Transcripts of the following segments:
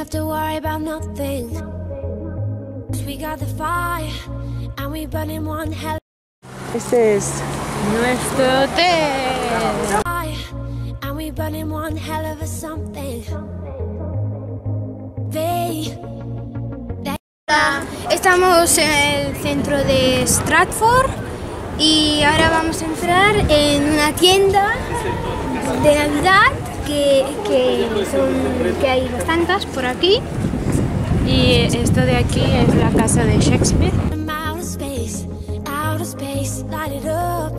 have to worry about nothing. 'Cause we got the fire and we burn in one hell. Este es nuestro hotel. And we burn in one hell of a something. Estamos en el centro de Stratford y ahora vamos a entrar en una tienda de Navidad que hay bastantes por aquí. Y esto de aquí es la casa de Shakespeare. Outer space, light it up.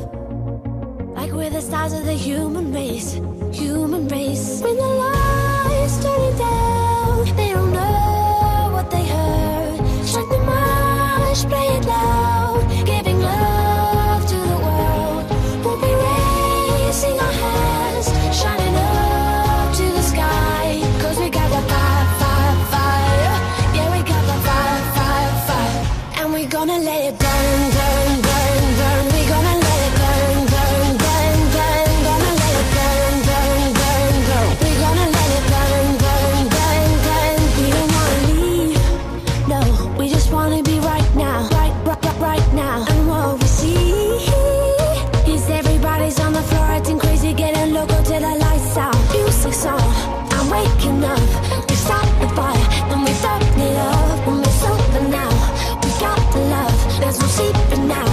Like we're the stars of the human race. Human race. When the lights turning down, they don't know what they heard. Strike the march, play it loud. Giving love to the world. We'll be raising our hands, shining up to the sky. 'Cause we got the fire, fire, fire. Yeah, we got the fire, fire, fire. And we're gonna let it burn, burn, burn, burn. We're gonna let it burn, burn, burn, burn. Gonna let it burn, burn, burn, burn. We're gonna let it burn, burn, burn, burn. We don't wanna leave, no. We just wanna be right now, right now. And what we see is everybody's on the floor acting crazy, getting loco till the lights out. Music's on, I'm waking up. We start the fire, then we burn it up. When it's over now, we got the love. There's no sleeping now,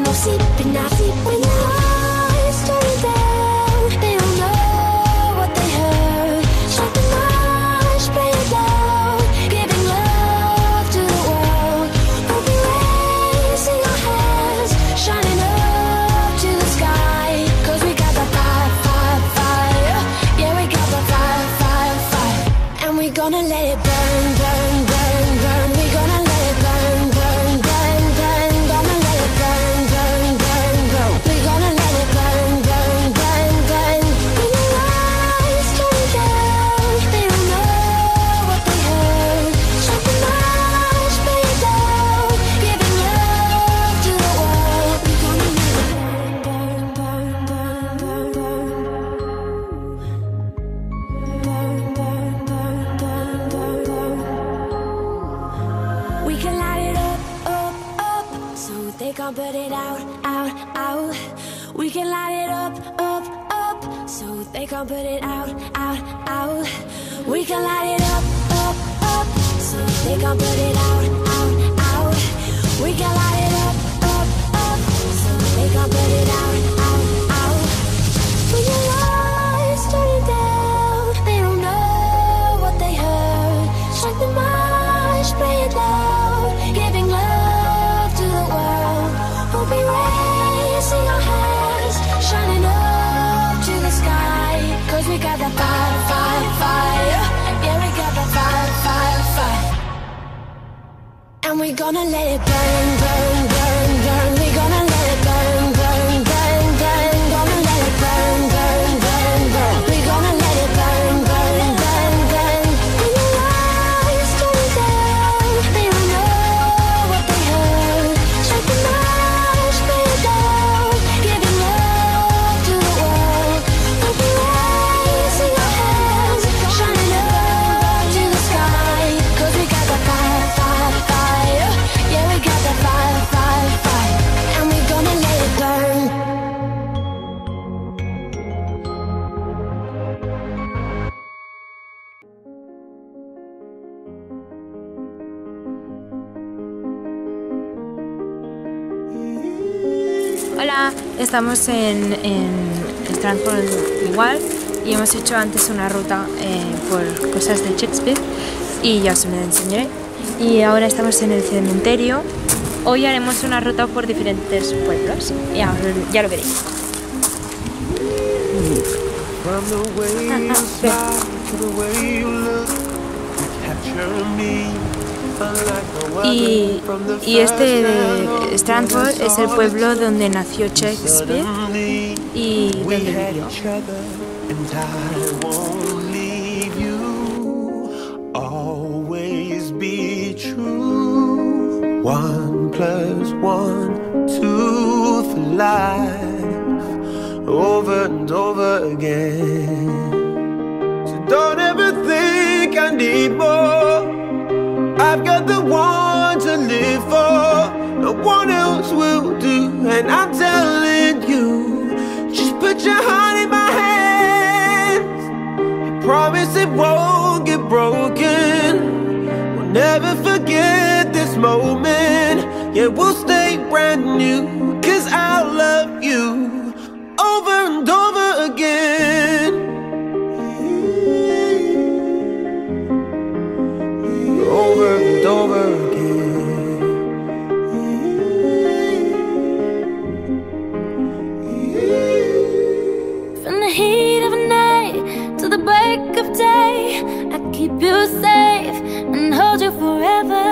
no sleeping now. When the lights turn down, they don't know what they heard. Strike the march, play it loud. Giving love to the world. We'll be raising our hands, shining up to the sky. 'Cause we got the fire, fire, fire. Yeah, we got the fire, fire, fire. And we're gonna let it burn, burn, burn, burn. We're gonna let it burn, burn, burn, burn. Gonna let it burn, burn, burn, burn. We're gonna let it burn, burn, burn, burn. When the lights turn down, they don't know what they heard. Strike the march, play it loud. Giving love to the world. We're gonna let it burn, burn, burn, burn, burn, burn, burn, burn, burn, burn, burn. We can light it up, up, up, so they can't put it out, out, out. We can light it up, up, up, so they can't put it out, out, out. We can light it up, up, up, so they can't put it out, out, out. We can light it up, up, up, so they can't put it out, out, out. When your lights turning down, they don't know what they heard. Strike the march, play it loud. Giving love to the world. We'll be raising our hands, shining up to the sky. 'Cause we got the fire, fire, fire. Yeah, we got the fire, fire, fire. And we're gonna let it burn, burn, burn, burn. We're gonna let it burn, burn, burn, burn. Gonna let it burn, burn, burn, burn. We're gonna let it burn, burn, burn, burn. When the lights turn down, they don't know what they heard. Strike the march, play it loud. Giving love to the world. We'll be raising our hands, shining up to the sky. 'Cause we got the fire, fire, fire. Yeah, we got the fire, fire, fire. And we're gonna let it burn. Hola, estamos en Stratford igual y hemos hecho antes una ruta por cosas de Shakespeare y ya os lo enseñaré. Y ahora estamos en el cementerio. Hoy haremos una ruta por diferentes pueblos. Ya lo veréis. Y este de Stratford es el pueblo donde nació Shakespeare y donde vivió. One plus one, two for life, over and over again. So don't ever think I need more. else will do. And I'm telling you, just put your heart in my hands. I promise it won't get broken. We'll never forget this moment. Yeah, we'll stay brand new, 'cause I'll love you over and over again. Over and over again. From the heat of night to the break of day, I keep you safe and hold you forever.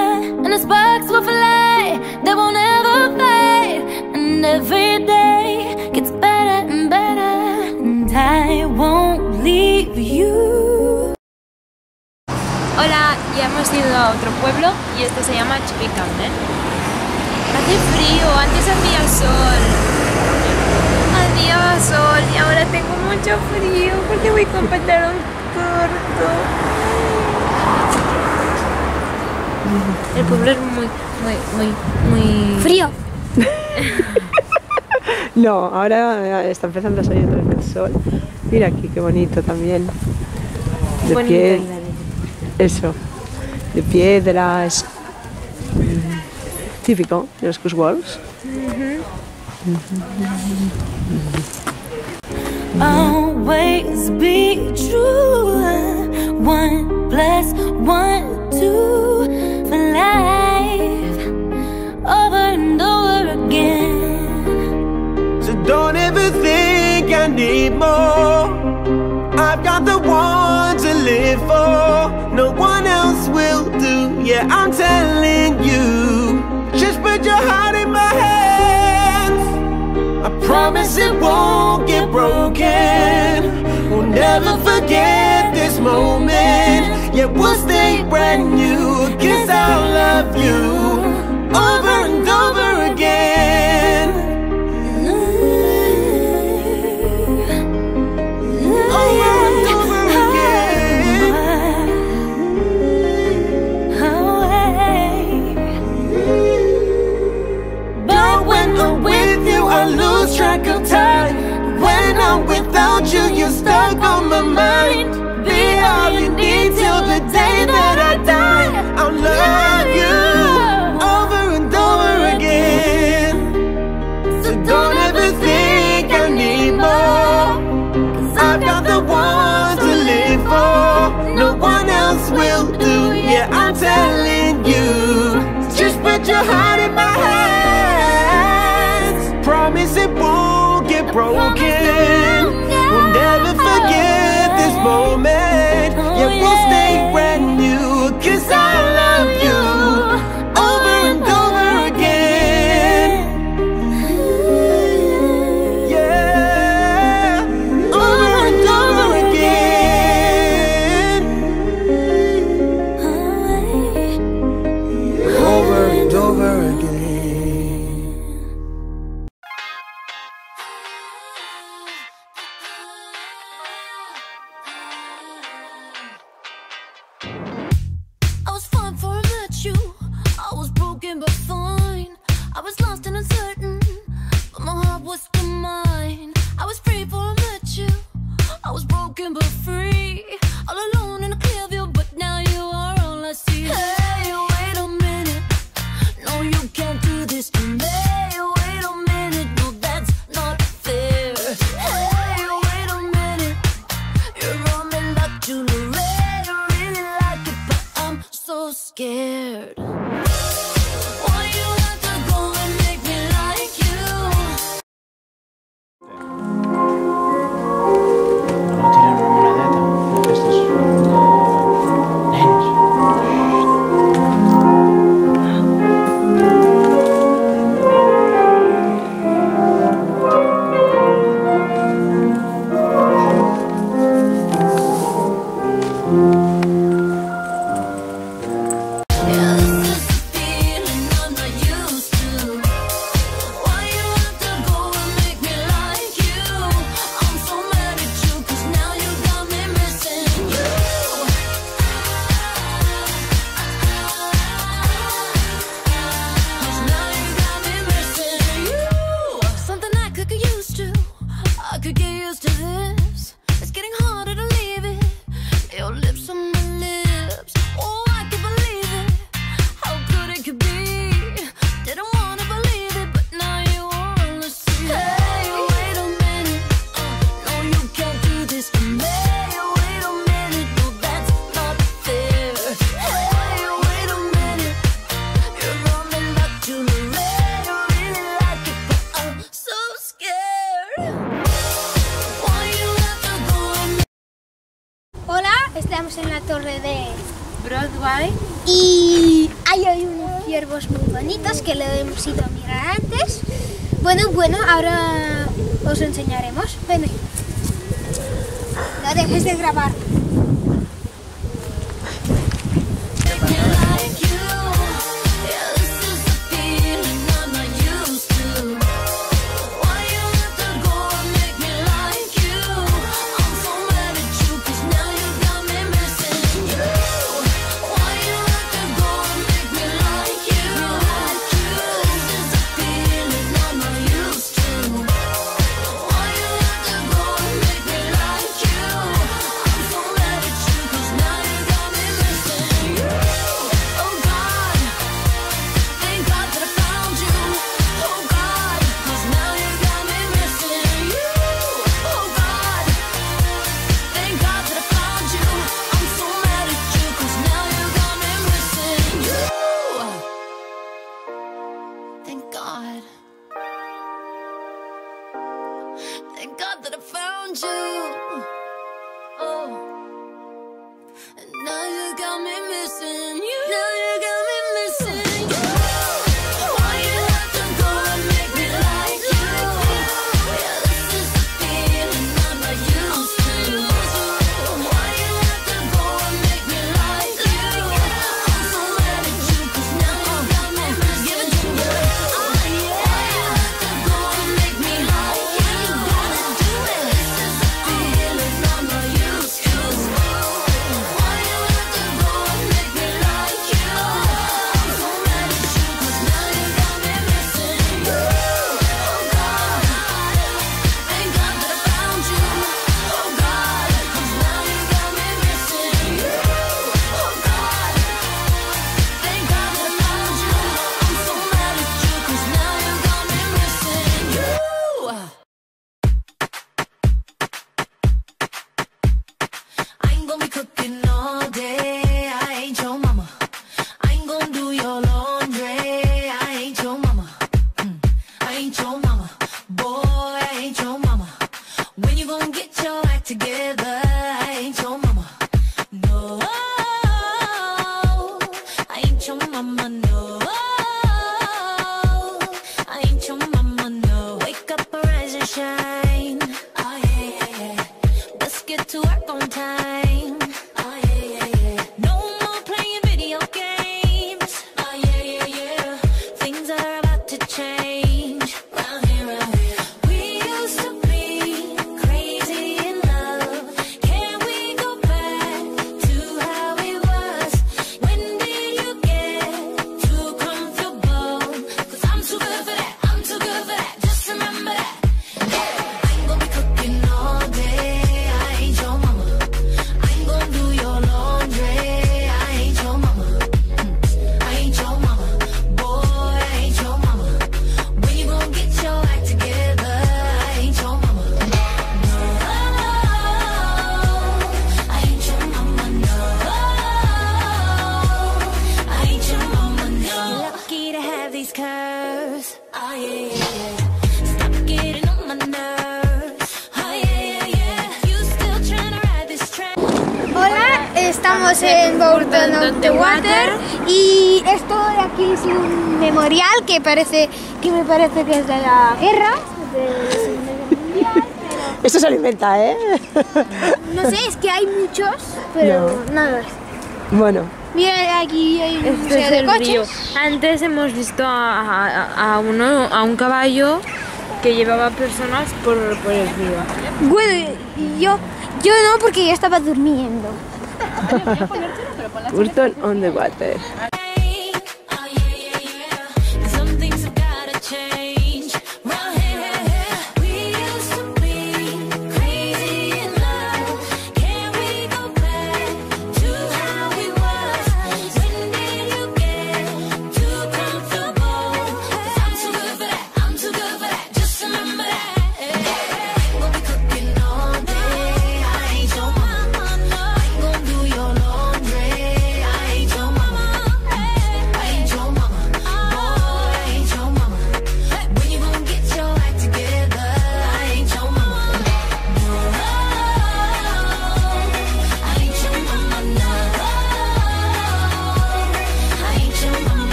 And the sparks will fly, they won't ever fade. And every day gets better and better, and I won't leave you. Hola, ya hemos ido a otro pueblo y este se llama Chipicamden. Hace frío, antes hacía sol. Hacía sol y ahora tengo mucho frío porque voy con pantalón corto. El pueblo es muy Frío. No, ahora está empezando a salir otra vez el sol. Mira aquí, qué bonito también. De bonito. pie, eso, de piedras. Típico de los Coast Walls. Always be true. 1 + 1 = 2 for life, over and over again. So don't ever think I need more. I've got the one to live for. No one else will do. Yeah, I'm telling you, just put your heart in my hands. I promise it won't get broken. We'll never forget this moment. Yeah, we'll stay brand new, 'cause I'll love you over and over again. Over and over again. But when I'm with you, I lose track of time. When I'm without you, you're stuck on my mind. Be all you need till the day that I die. I'll love you over and over again. So don't ever think I need more, 'cause I've got the one to live for. No one else will do. Yeah, I'm telling you, just put your heart in my hands. Promise it won't get broken. We'll never forget this moment. Yeah, we'll stay brand new, 'cause I love you over and over again. Yeah, over and over again. Over and over again. I was fine before I met you. I was broken but fine. I was lost and uncertain, but my heart was still mine. I was free before I met you. I was broken but free. All alone in a clear view, but now you are all I see. Hey, wait a minute. No, you can't do this to me. Wait a minute. No, that's not fair. Hey, wait a minute. You're on me like jewelry. I really like it, but I'm so scared. Why you have to go and make me like you? No tienen remuneradeta. Estos nenes. Estamos en la torre de Broadway. y hay unos ciervos muy bonitos que lo hemos ido a mirar antes. Bueno, ahora os enseñaremos. Ven. No dejes de grabar. Thank God that I found you. Oh, and now you got me missing you. Now you got me missing you. Why you have to go and make me like you? Yeah, this is the feeling I'm not used to. Why you have to go and make me like you? I'm so mad at you 'cause now you got me missing you. Oh yeah, why you have to go and make me like you? Estamos en Bourton-on-the-Water y esto de aquí es un memorial que me parece que es de la guerra, de la Segunda Guerra Mundial, pero... Esto se lo inventa, ¿eh? No sé, es que hay muchos, pero nada. Bueno. Mira, aquí hay un Este museo es de el coches. río. Antes hemos visto a un caballo que llevaba personas por el río. Bueno, yo no, porque yo estaba durmiendo. Bourton-on-the-Water.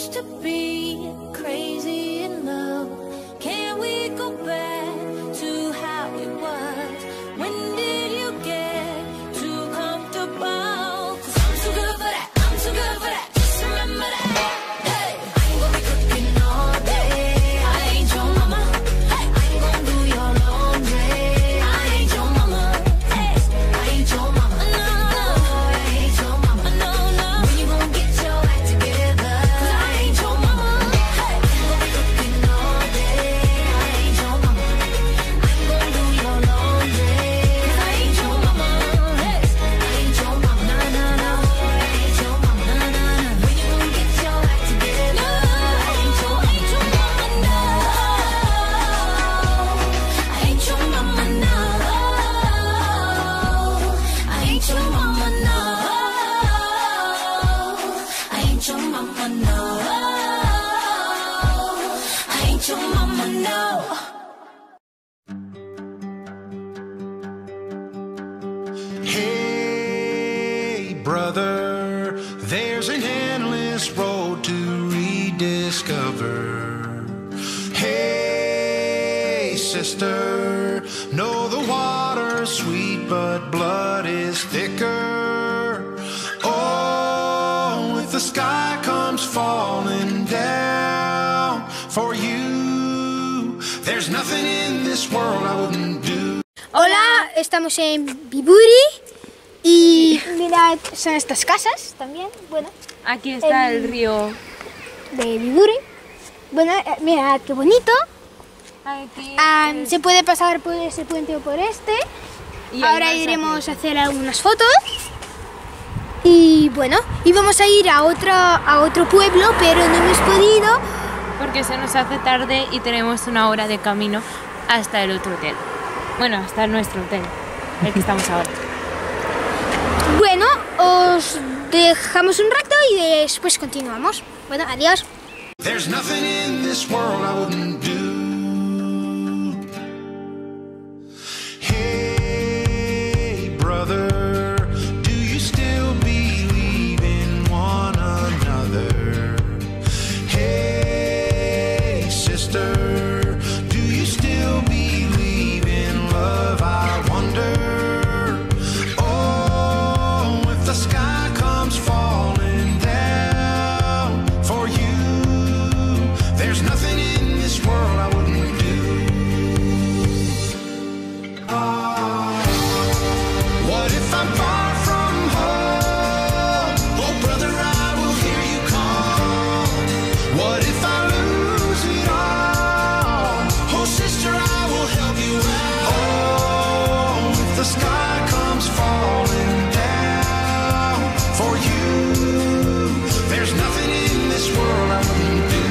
used to be crazy in love. Can we go back to how it was? When did you get too comfortable? 'Cause I'm too good for that, I'm too good for that. Just remember that. Hey, I ain't gonna be cooking all day. I ain't your mama. Hey, I ain't gonna do your laundry. I ain't your mama. Hey, I ain't your mama. No, no, I ain't your mama. No, no. When you gonna get your act together? 'Cause I ain't your mama. Hey, I ain't gonna be cooking all day. I ain't your mama. I ain't gonna do your laundry. 'Cause I ain't your mama. Hey, I ain't your mama. No, no, no. I ain't your mama. No, no, no. When you gonna get your act together? I ain't your mama. No. I ain't your mama. No. I ain't your mama. No. I ain't your mama. No. I ain't your mama. No. Hey, brother, there's an endless road to rediscover. Hey, sister, know the water's sweet, but blood is thicker. Oh, if the sky comes falling down for you, there's nothing in this world I wouldn't do. Hola, estamos en Vibury y mirad, son estas casas también, bueno, Aquí está el río. de Vibury. Bueno, mirad qué bonito. Aquí. Se puede pasar por ese puente o por este. Y Ahora hay más iremos a hacer algunas fotos. Y bueno, íbamos a ir a otro pueblo, pero no hemos podido. Porque se nos hace tarde y tenemos 1 hora de camino hasta el otro hotel. Bueno, hasta nuestro hotel, el que estamos ahora. Bueno, os dejamos un rato y después continuamos. Bueno, adiós. There's nothing in this world I wouldn't do. Hey, brother, do you still believe in one another? Hey, sister, do you still believe in love? I wonder. Oh, if the sky comes falling down for you, there's nothing in this world I wouldn't do. What if I'm far from home? Oh, brother, I will hear you call. What if I lose it all? Oh, sister, I will help you out. Oh, if the sky comes falling down for you, there's nothing in this world I wouldn't do.